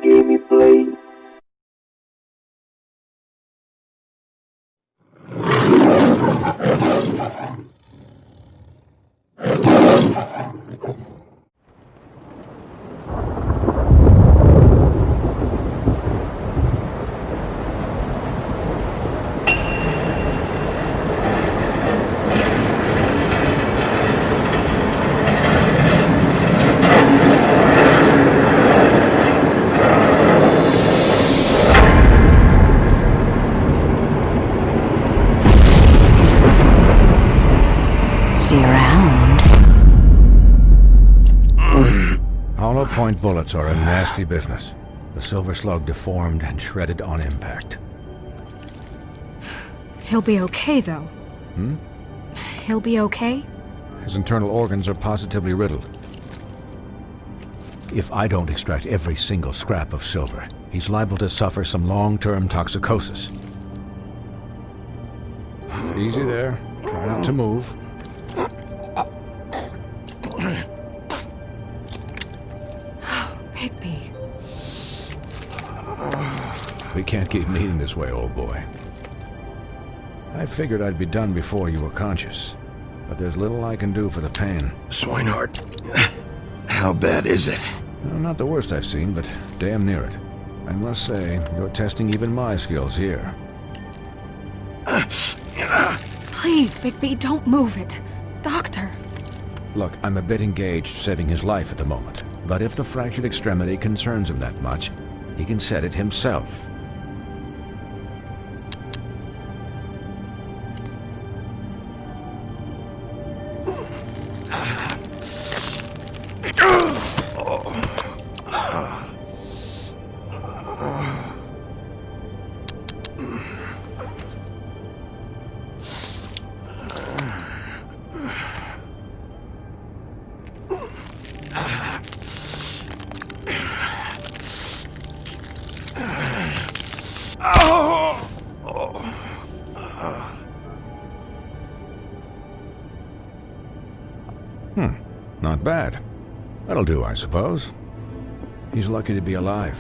gameplay. See you around. Hollow point bullets are a nasty business. The silver slug deformed and shredded on impact. He'll be okay, though. He'll be okay? His internal organs are positively riddled. If I don't extract every single scrap of silver, he's liable to suffer some long-term toxicosis. Easy there. Try not to move. Bigby. We can't keep meeting this way, old boy. I figured I'd be done before you were conscious, but there's little I can do for the pain. Swinehart, how bad is it? No, not the worst I've seen, but damn near it. I must say, you're testing even my skills here. Please, Bigby, don't move it. Doctor. Look, I'm a bit engaged saving his life at the moment, but if the fractured extremity concerns him that much, he can set it himself. Not bad. That'll do, I suppose. He's lucky to be alive,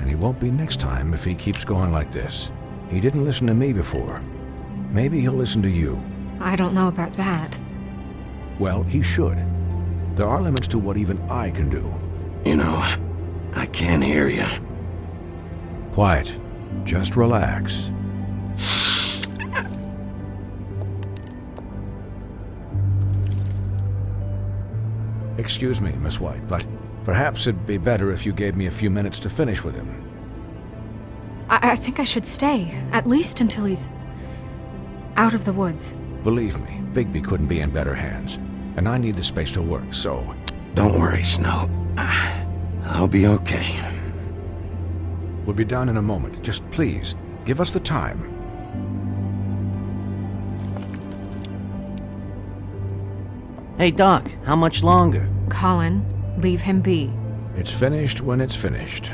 and he won't be next time if he keeps going like this. He didn't listen to me before. Maybe he'll listen to you. I don't know about that. Well, he should. There are limits to what even I can do. You know, I can't hear you. Quiet. Just relax. Excuse me, Miss White, but perhaps it'd be better if you gave me a few minutes to finish with him. I think I should stay, at least until he's out of the woods. Believe me, Bigby couldn't be in better hands, and I need the space to work, so... Don't worry, Snow. I'll be okay. We'll be done in a moment. Just please, give us the time. Hey, Doc, how much longer? Colin, leave him be. It's finished when it's finished.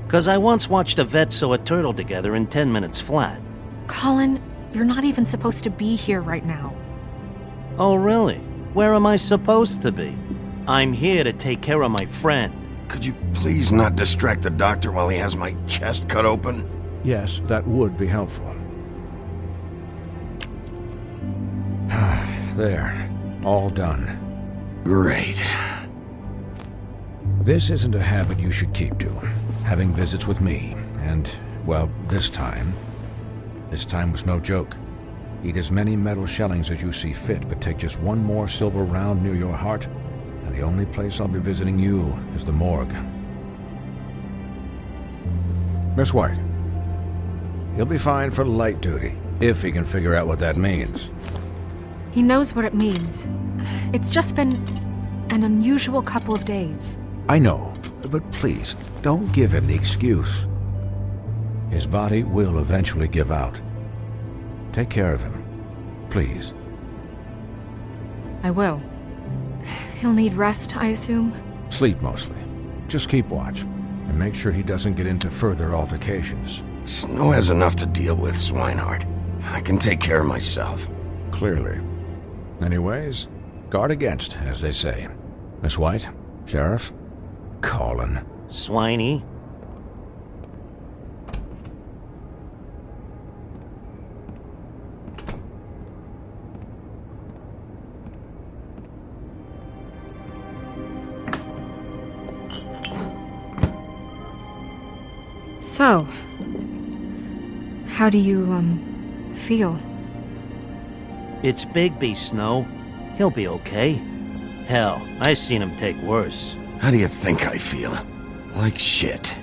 'Cause I once watched a vet sew a turtle together in 10 minutes flat. Colin, you're not even supposed to be here right now. Oh, really? Where am I supposed to be? I'm here to take care of my friend. Could you please not distract the doctor while he has my chest cut open? Yes, that would be helpful. There. All done. Great. This isn't a habit you should keep to. Having visits with me, and, well, this time was no joke. Eat as many metal shellings as you see fit, but take just one more silver round near your heart, and the only place I'll be visiting you is the morgue. Miss White, he'll be fine for light duty, if he can figure out what that means. He knows what it means. It's just been an unusual couple of days. I know, but please, don't give him the excuse. His body will eventually give out. Take care of him, please. I will. He'll need rest, I assume? Sleep mostly. Just keep watch, and make sure he doesn't get into further altercations. Snow has enough to deal with, Swinehart. I can take care of myself. Clearly. Anyways, guard against, as they say. Miss White, Sheriff, Colin. Swiney? So, how do you, feel? It's Bigby, Snow. He'll be okay. Hell, I seen him take worse. How do you think I feel? Like shit.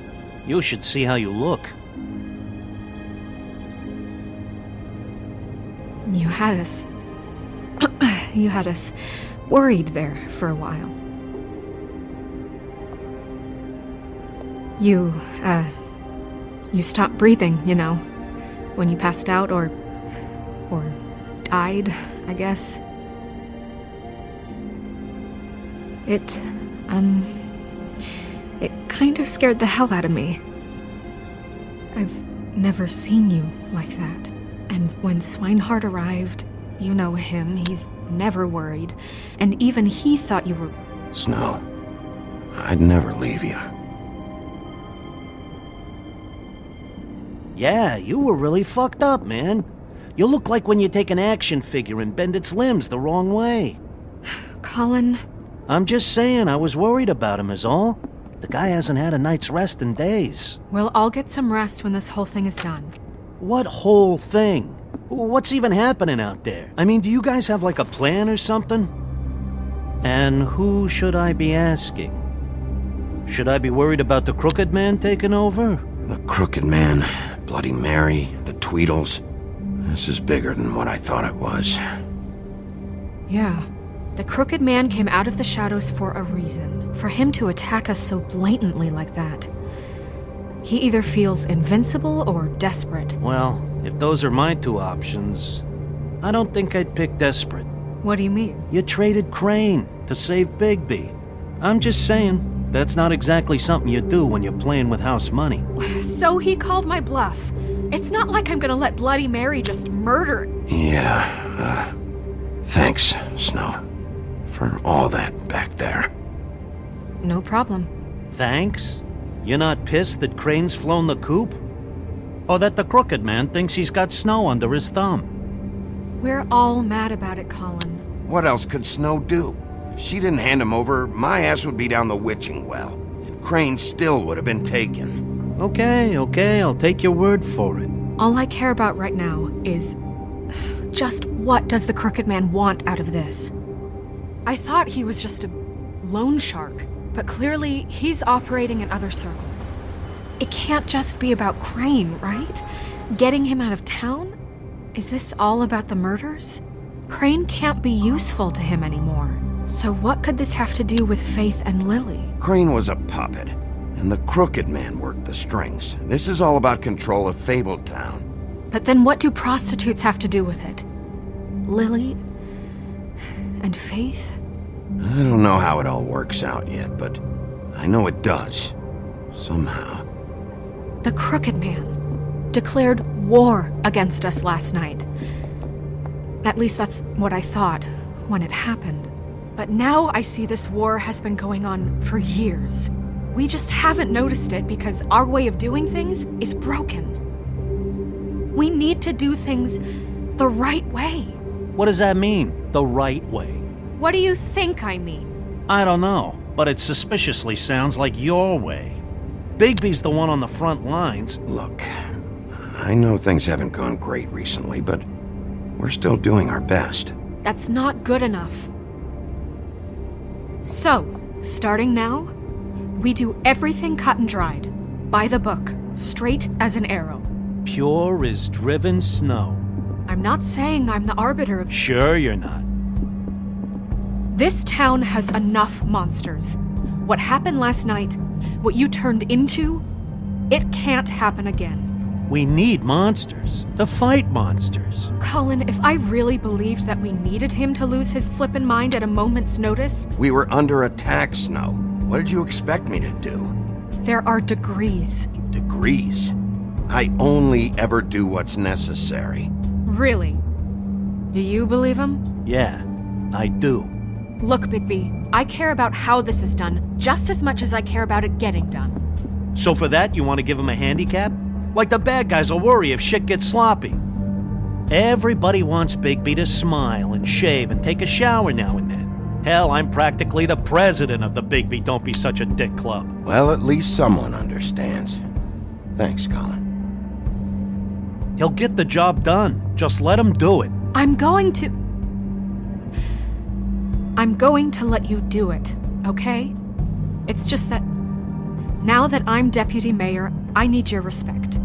You should see how you look. You had us... you had us worried there for a while. You stopped breathing, you know, when you passed out or died, I guess. It kind of scared the hell out of me. I've never seen you like that. And when Swinehart arrived, you know him, he's never worried. And even he thought you were... Snow, I'd never leave you. Yeah, you were really fucked up, man. You look like when you take an action figure and bend its limbs the wrong way. Colin... I'm just saying, I was worried about him is all. The guy hasn't had a night's rest in days. We'll all get some rest when this whole thing is done. What whole thing? What's even happening out there? I mean, do you guys have like a plan or something? And who should I be asking? Should I be worried about the Crooked Man taking over? The Crooked Man, Bloody Mary, the Tweedles. This is bigger than what I thought it was. Yeah. The Crooked Man came out of the shadows for a reason. For him to attack us so blatantly like that. He either feels invincible or desperate. Well, if those are my two options, I don't think I'd pick desperate. What do you mean? You traded Crane to save Bigby. I'm just saying, that's not exactly something you do when you're playing with house money. So he called my bluff. It's not like I'm gonna let Bloody Mary just murder... Yeah, thanks, Snow. For all that back there. No problem. Thanks? You're not pissed that Crane's flown the coop? Or that the Crooked Man thinks he's got Snow under his thumb? We're all mad about it, Colin. What else could Snow do? If she didn't hand him over, my ass would be down the witching well. And Crane still would have been taken. Okay, I'll take your word for it. All I care about right now is... just what does the Crooked Man want out of this? I thought he was just a loan shark, but clearly he's operating in other circles. It can't just be about Crane, right? Getting him out of town? Is this all about the murders? Crane can't be useful to him anymore. So what could this have to do with Faith and Lily? Crane was a puppet, and the Crooked Man worked the strings. This is all about control of Fabletown. But then what do prostitutes have to do with it? Lily and Faith? I don't know how it all works out yet, but I know it does. Somehow. The Crooked Man declared war against us last night. At least that's what I thought when it happened. But now I see this war has been going on for years. We just haven't noticed it because our way of doing things is broken. We need to do things the right way. What does that mean, the right way? What do you think I mean? I don't know, but it suspiciously sounds like your way. Bigby's the one on the front lines. Look, I know things haven't gone great recently, but we're still doing our best. That's not good enough. So, starting now, we do everything cut and dried. By the book, straight as an arrow. Pure as driven snow. I'm not saying I'm the arbiter of... Sure you're not. This town has enough monsters. What happened last night, what you turned into, it can't happen again. We need monsters. To fight monsters. Colin, if I really believed that we needed him to lose his flippin' mind at a moment's notice... We were under attack, Snow. What did you expect me to do? There are degrees. Degrees? I only ever do what's necessary. Really? Do you believe him? Yeah, I do. Look, Bigby, I care about how this is done just as much as I care about it getting done. So for that, you want to give him a handicap? Like the bad guys will worry if shit gets sloppy. Everybody wants Bigby to smile and shave and take a shower now and then. Hell, I'm practically the president of the Bigby Don't Be Such a Dick Club. Well, at least someone understands. Thanks, Colin. He'll get the job done. Just let him do it. I'm going to let you do it, okay? It's just that now that I'm deputy mayor, I need your respect.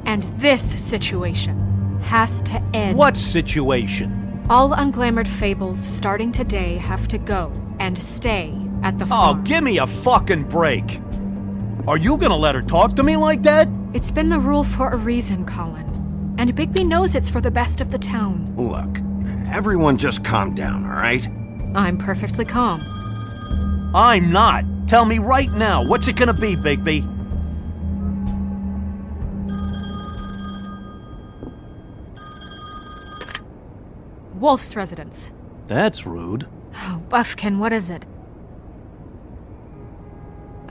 And this situation has to end. What situation? All unglamored fables starting today have to go and stay at the Oh, farm. give me a fucking break. Are you gonna let her talk to me like that? It's been the rule for a reason, Colin. And Bigby knows it's for the best of the town. Look, everyone just calm down, all right? I'm perfectly calm. I'm not. Tell me right now, what's it gonna be, Bigby? Wolf's residence. That's rude. Oh, Buffkin, what is it?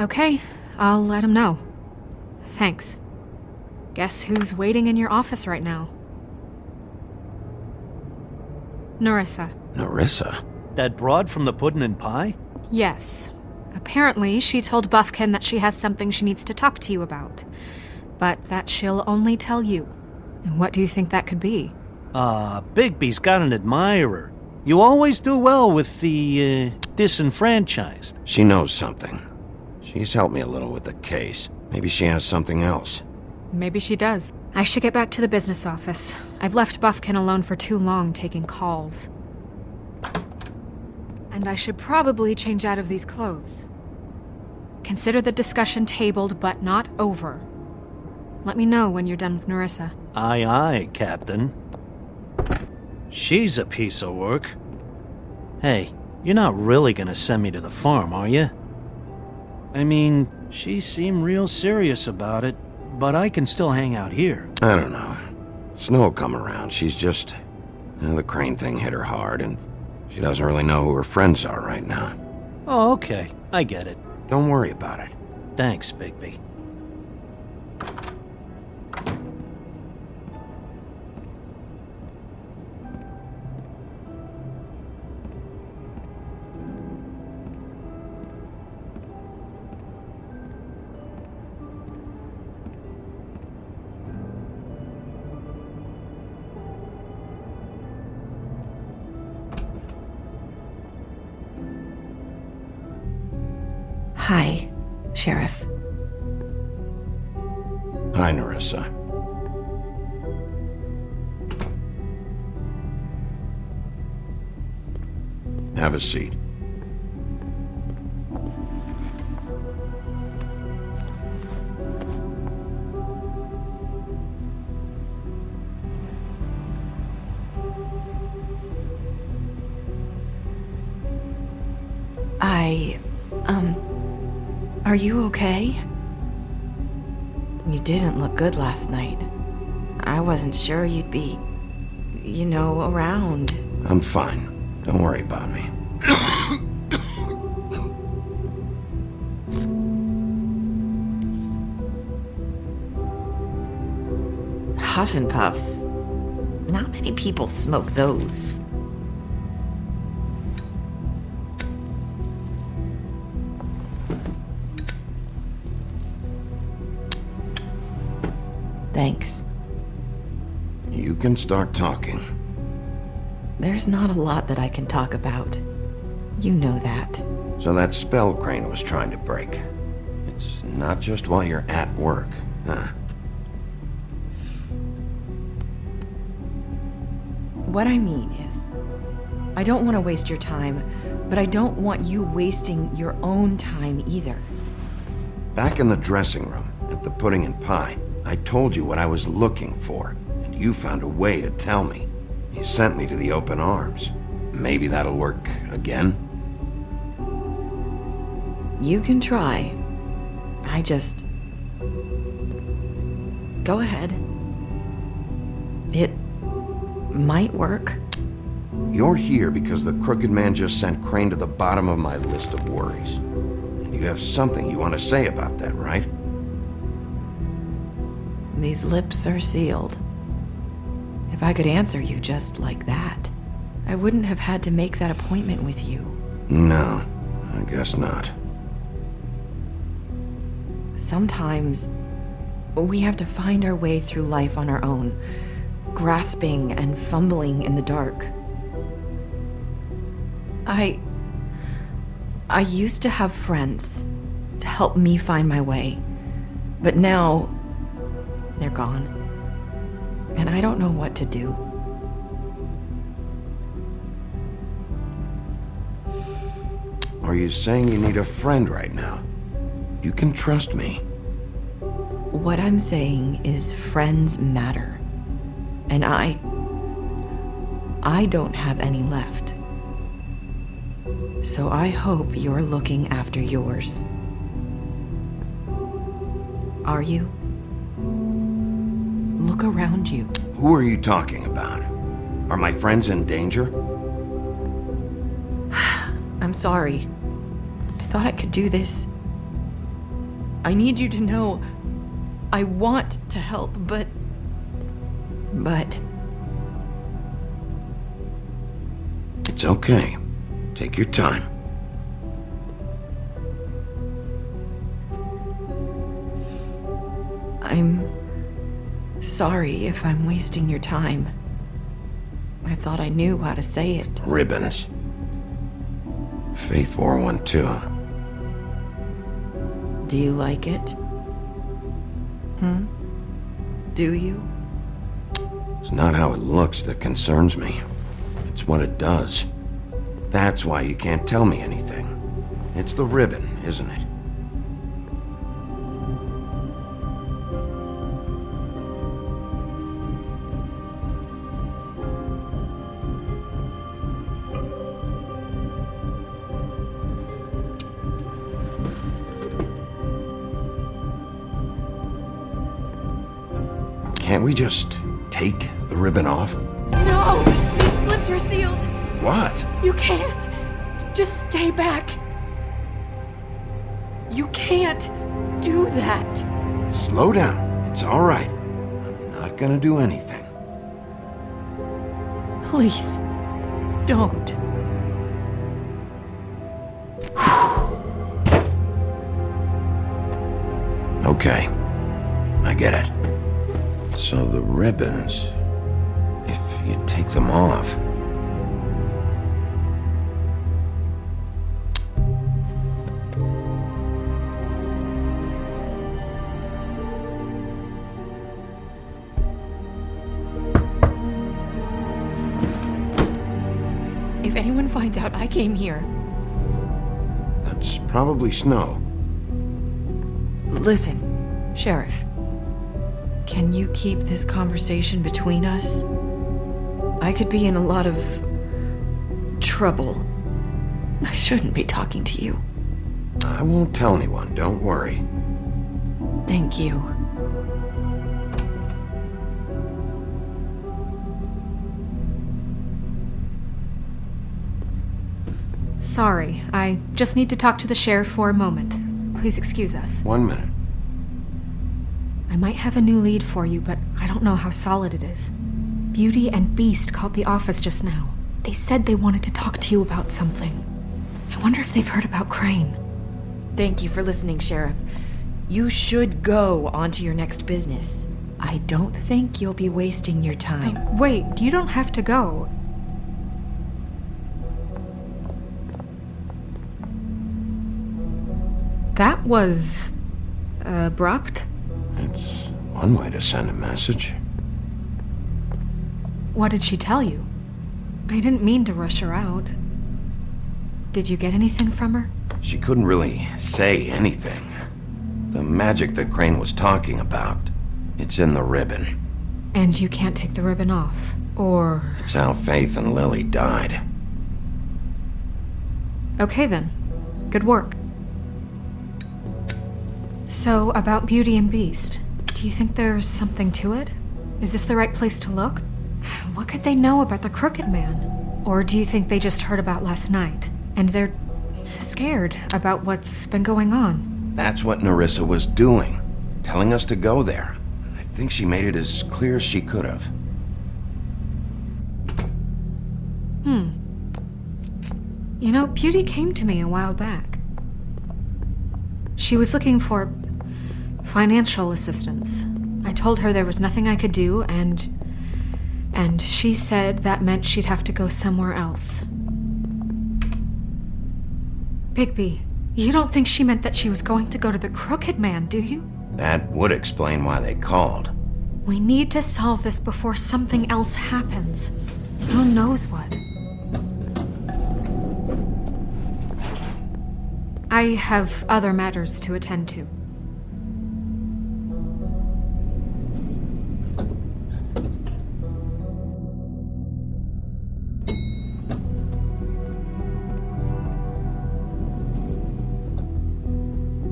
Okay, I'll let him know. Thanks. Guess who's waiting in your office right now? Nerissa. Nerissa? That broad from the puddin' and pie? Yes. Apparently, she told Buffkin that she has something she needs to talk to you about. But that she'll only tell you. And what do you think that could be? Bigby's got an admirer. You always do well with the, disenfranchised. She knows something. She's helped me a little with the case. Maybe she has something else. Maybe she does. I should get back to the business office. I've left Buffkin alone for too long taking calls. And I should probably change out of these clothes. Consider the discussion tabled but not over. Let me know when you're done with Nerissa. Aye, aye, Captain. She's a piece of work. Hey, you're not really gonna send me to the farm, are you? I mean, she seemed real serious about it, but I can still hang out here. I don't know. Snow will come around. She's just... the Crane thing hit her hard, and she doesn't really know who her friends are right now. Oh, okay. I get it. Don't worry about it. Thanks, Bigby. Hi, Sheriff. Hi, Nerissa. Have a seat. Are you okay? You didn't look good last night. I wasn't sure you'd be, around. I'm fine. Don't worry about me. Huff and Puffs. Not many people smoke those. Thanks. You can start talking. There's not a lot that I can talk about. You know that. So that spell Crane was trying to break. It's not just while you're at work, huh? What I mean is, I don't want to waste your time, but I don't want you wasting your own time either. Back in the dressing room, at the pudding and pie, I told you what I was looking for, and you found a way to tell me. You sent me to the open arms. Maybe that'll work again? You can try. I just... Go ahead. It might work. You're here because the Crooked Man just sent Crane to the bottom of my list of worries. And you have something you want to say about that, right? These lips are sealed. If I could answer you just like that, I wouldn't have had to make that appointment with you. No, I guess not. Sometimes we have to find our way through life on our own, grasping and fumbling in the dark. I used to have friends to help me find my way, but now they're gone, and I don't know what to do. Are you saying you need a friend right now? You can trust me. What I'm saying is friends matter, and I don't have any left. So I hope you're looking after yours. Are you? Look around you. Who are you talking about? Are my friends in danger? I'm sorry. I thought I could do this. I need you to know I want to help, but... It's okay. Take your time. I'm sorry if I'm wasting your time. I thought I knew how to say it. Ribbons. Faith 412. Do you like it? Do you? It's not how it looks that concerns me. It's what it does. That's why you can't tell me anything. It's the ribbon, isn't it? Can't we just take the ribbon off? No! These lips are sealed! What? You can't! Just stay back! You can't do that! Slow down. It's all right. I'm not gonna do anything. Please, don't. Okay. I get it. So the ribbons, if you take them off... If anyone finds out I came here... That's probably snow. Listen, Sheriff. Can you keep this conversation between us? I could be in a lot of... trouble. I shouldn't be talking to you. I won't tell anyone, don't worry. Thank you. Sorry, I just need to talk to the sheriff for a moment. Please excuse us. 1 minute. I might have a new lead for you, but I don't know how solid it is. Beauty and Beast called the office just now. They said they wanted to talk to you about something. I wonder if they've heard about Crane. Thank you for listening, Sheriff. You should go on to your next business. I don't think you'll be wasting your time. Wait, you don't have to go. That was... abrupt. It's one way to send a message. What did she tell you? I didn't mean to rush her out. Did you get anything from her? She couldn't really say anything. The magic that Crane was talking about, it's in the ribbon. And you can't take the ribbon off, or... It's how Faith and Lily died. Okay then. Good work. So, about Beauty and Beast, do you think there's something to it? Is this the right place to look? What could they know about the Crooked Man? Or do you think they just heard about last night, and they're scared about what's been going on? That's what Nerissa was doing, telling us to go there. I think she made it as clear as she could have. You know, Beauty came to me a while back. She was looking for Financial assistance. I told her there was nothing I could do, and she said that meant she'd have to go somewhere else. Bigby, you don't think she meant that she was going to go to the Crooked Man, do you? That would explain why they called. We need to solve this before something else happens. Who knows what? I have other matters to attend to.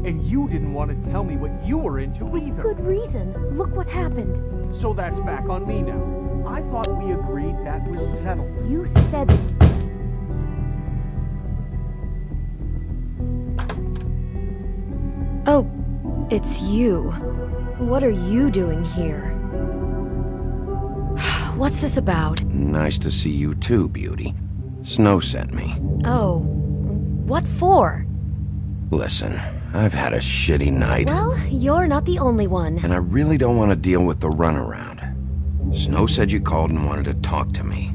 And you didn't want to tell me what you were into either. Good reason. Look what happened. So that's back on me now. I thought we agreed that was settled. You said it. Oh, it's you. What are you doing here? What's this about? Nice to see you too, Beauty. Snow sent me. Oh, what for? Listen, I've had a shitty night. Well, you're not the only one. And I really don't want to deal with the runaround. Snow said you called and wanted to talk to me.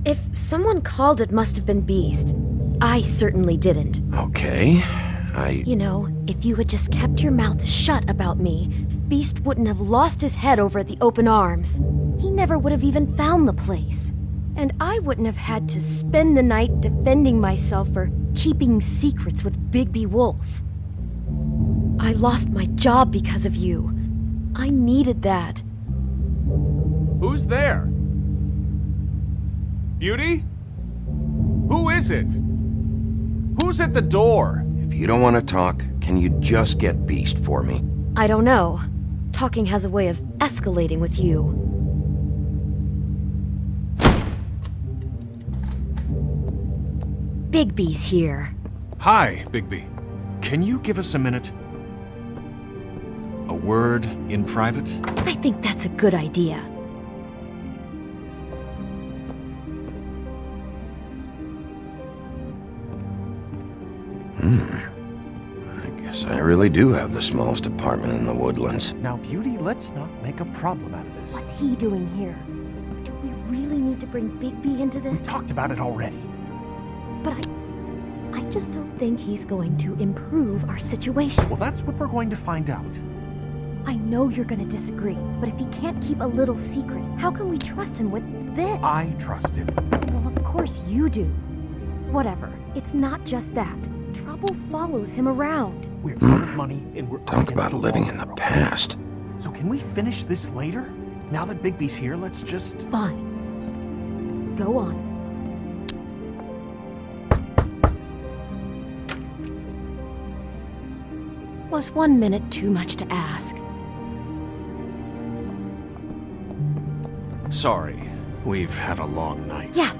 If someone called, it must have been Beast. I certainly didn't. Okay, You know, if you had just kept your mouth shut about me, Beast wouldn't have lost his head over at the open arms. He never would have even found the place. And I wouldn't have had to spend the night defending myself for keeping secrets with Bigby Wolf. I lost my job because of you. I needed that. Who's there? Beauty? Who is it? Who's at the door? if you don't want to talk, can you just get Beast for me? I don't know. Talking has a way of escalating with you. Bigby's here. Hi, Bigby. Can you give us a minute? A word in private? I think that's a good idea. I guess I really do have the smallest apartment in the Woodlands. Now, Beauty, let's not make a problem out of this. What's he doing here? Do we really need to bring Bigby into this? We talked about it already. But I just don't think he's going to improve our situation. Well, that's what we're going to find out. I know you're going to disagree, but if he can't keep a little secret, how can we trust him with this? I trust him. Well, of course you do. Whatever. It's not just that. Trouble follows him around. We're out of money and we're Talk about living in the past. So can we finish this later? Now that Bigby's here, let's just... Fine. Go on. Was 1 minute too much to ask? Sorry, we've had a long night. Yeah.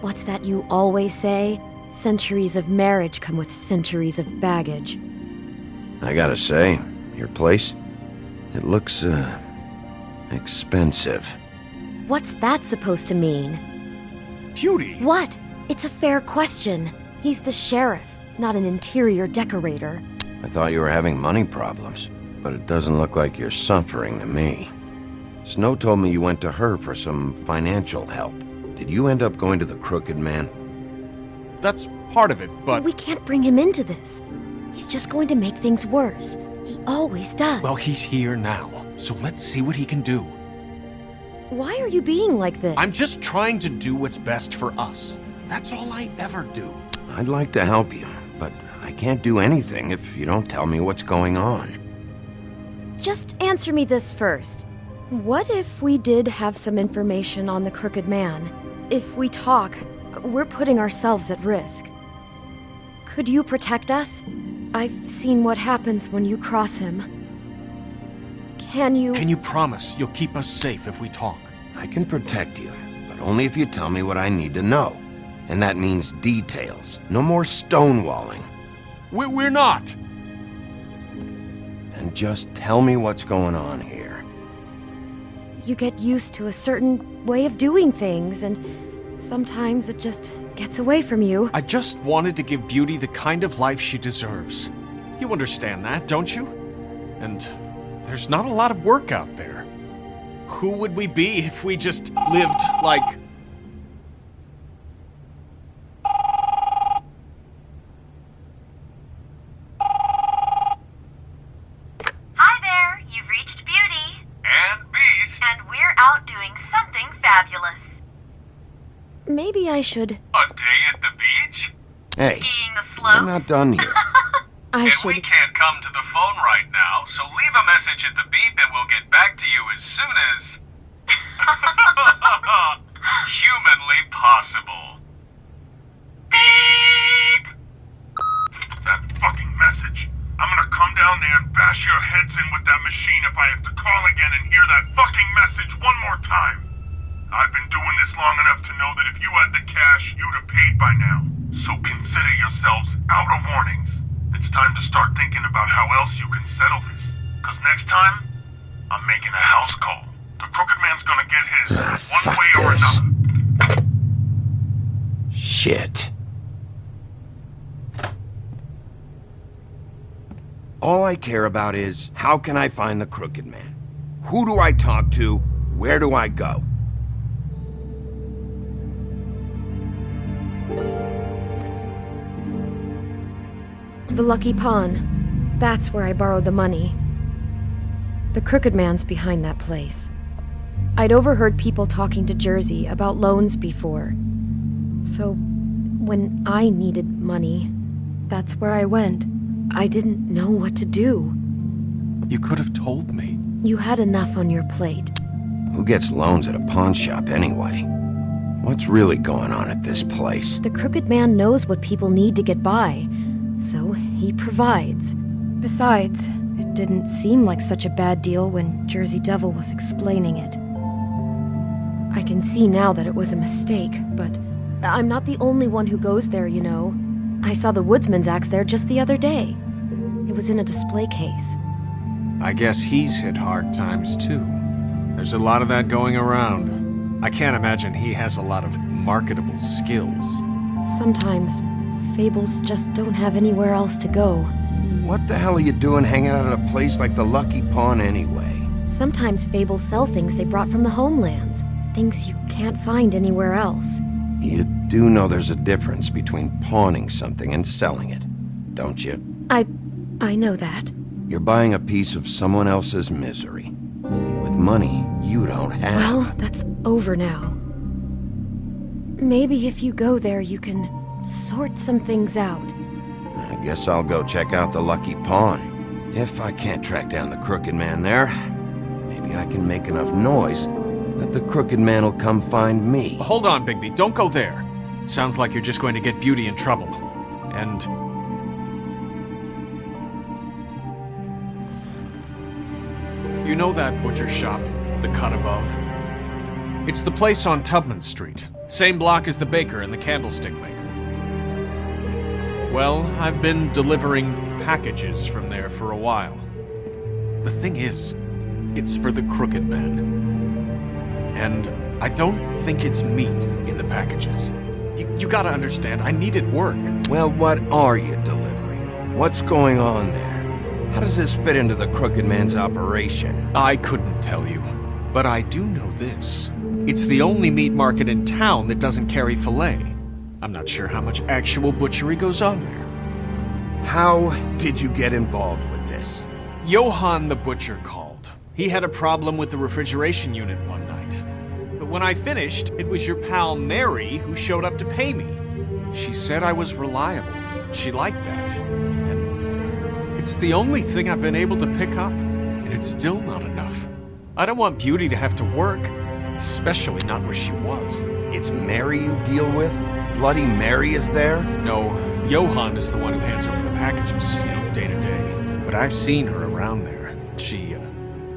What's that you always say? Centuries of marriage come with centuries of baggage. I gotta say, your place, it looks, expensive. What's that supposed to mean? Beauty! What? It's a fair question. He's the sheriff, not an interior decorator. I thought you were having money problems, but it doesn't look like you're suffering to me. Snow told me you went to her for some financial help. Did you end up going to the Crooked Man? That's part of it, but... We can't bring him into this. He's just going to make things worse. He always does. Well, he's here now, so let's see what he can do. Why are you being like this? I'm just trying to do what's best for us. That's all I ever do. I'd like to help you, but I can't do anything if you don't tell me what's going on. Just answer me this first. What if we did have some information on the Crooked Man? If we talk, we're putting ourselves at risk. Could you protect us? I've seen what happens when you cross him. Can you promise you'll keep us safe if we talk? I can protect you, but only if you tell me what I need to know. And that means details. No more stonewalling. We're not! And just tell me what's going on here. You get used to a certain way of doing things, and sometimes it just gets away from you. I just wanted to give Beauty the kind of life she deserves. You understand that, don't you? And there's not a lot of work out there. Who would we be if we just lived like... Hi there, you've reached Beauty. And Beast. And we're out doing something fabulous. Maybe I should. A day at the beach? Hey, Skiing the we're slopes. not done here. I And should. we can't come to the phone right now, so leave a message at the beep and we'll get back to you as soon as... humanly possible. Beep! That fucking message. I'm gonna come down there and bash your heads in with that machine if I have to call again and hear that fucking message one more time. I've been doing this long enough to know that if you had the cash, you'd have paid by now. So consider yourselves out of warnings. It's time to start thinking about how else you can settle this. Cause next time, I'm making a house call. The Crooked Man's gonna get his, one fuck way or this. another. Shit. All I care about is, how can I find the Crooked Man? Who do I talk to? Where do I go? The Lucky Pawn. That's where I borrowed the money. The Crooked Man's behind that place. I'd overheard people talking to Jersey about loans before. So, when I needed money, that's where I went. I didn't know what to do. You could have told me. You had enough on your plate. Who gets loans at a pawn shop anyway? What's really going on at this place? The Crooked Man knows what people need to get by, so he provides. Besides, it didn't seem like such a bad deal when Jersey Devil was explaining it. I can see now that it was a mistake, but I'm not the only one who goes there, you know. I saw the Woodsman's axe there just the other day. It was in a display case. I guess he's hit hard times too. There's a lot of that going around. I can't imagine he has a lot of marketable skills. Sometimes, fables just don't have anywhere else to go. What the hell are you doing hanging out at a place like the Lucky Pawn anyway? Sometimes fables sell things they brought from the homelands. Things you can't find anywhere else. You do know there's a difference between pawning something and selling it, don't you? I know that. You're buying a piece of someone else's misery. With money you don't have. Well, that's over now. Maybe if you go there, you can sort some things out. I guess I'll go check out the Lucky Pawn. If I can't track down the Crooked Man there, maybe I can make enough noise that the Crooked Man will come find me. Hold on, Bigby, don't go there. Sounds like you're just going to get Beauty in trouble. And... you know that butcher shop, the cut above? It's the place on Tubman Street. Same block as the baker and the candlestick maker. Well, I've been delivering packages from there for a while. The thing is, it's for the Crooked Man. And I don't think it's meat in the packages. You gotta understand, I needed work. Well, what are you delivering? What's going on there? How does this fit into the Crooked Man's operation? I couldn't tell you, but I do know this. It's the only meat market in town that doesn't carry filet. I'm not sure how much actual butchery goes on there. How did you get involved with this? Johann the butcher called. He had a problem with the refrigeration unit one night. But when I finished, it was your pal Mary who showed up to pay me. She said I was reliable. She liked that. And it's the only thing I've been able to pick up, and it's still not enough. I don't want Beauty to have to work, especially not where she was. It's Mary you deal with? Bloody Mary is there? No, Johann is the one who hands over the packages, day to day. But I've seen her around there. She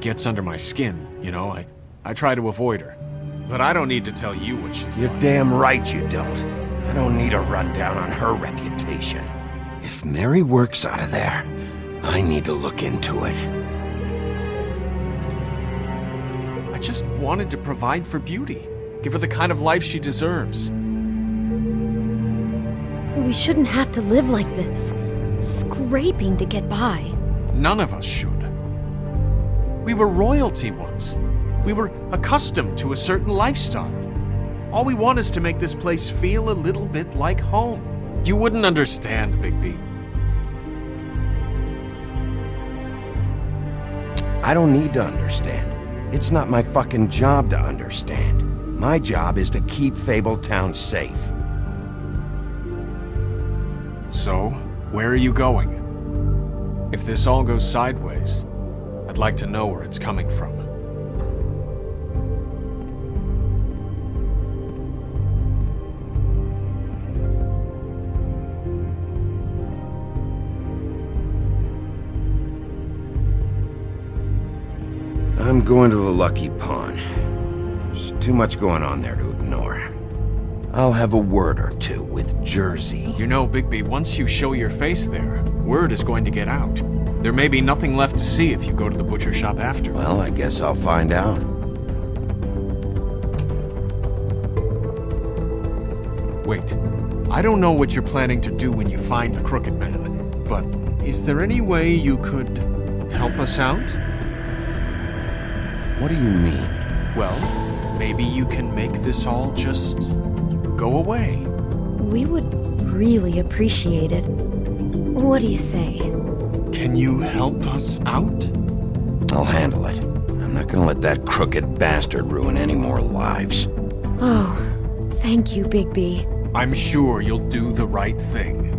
gets under my skin, I try to avoid her. But I don't need to tell you what she's You're like. damn right you don't. I don't need a rundown on her reputation. If Mary works out of there, I need to look into it. I just wanted to provide for Beauty. Give her the kind of life she deserves. We shouldn't have to live like this, scraping to get by. None of us should. We were royalty once. We were accustomed to a certain lifestyle. All we want is to make this place feel a little bit like home. You wouldn't understand, Bigby. I don't need to understand. It's not my fucking job to understand. My job is to keep Fabletown safe. So, where are you going? If this all goes sideways, I'd like to know where it's coming from. I'm going to the Lucky Pawn. There's too much going on there to ignore. I'll have a word or two with Jersey. You know, Bigby, once you show your face there, word is going to get out. There may be nothing left to see if you go to the butcher shop after. Well, I guess I'll find out. Wait, I don't know what you're planning to do when you find the Crooked Man, but is there any way you could help us out? What do you mean? Well, maybe you can make this all just go away. We would really appreciate it. What do you say? Can you help us out? I'll handle it. I'm not gonna let that crooked bastard ruin any more lives. Oh, thank you, Bigby. I'm sure you'll do the right thing.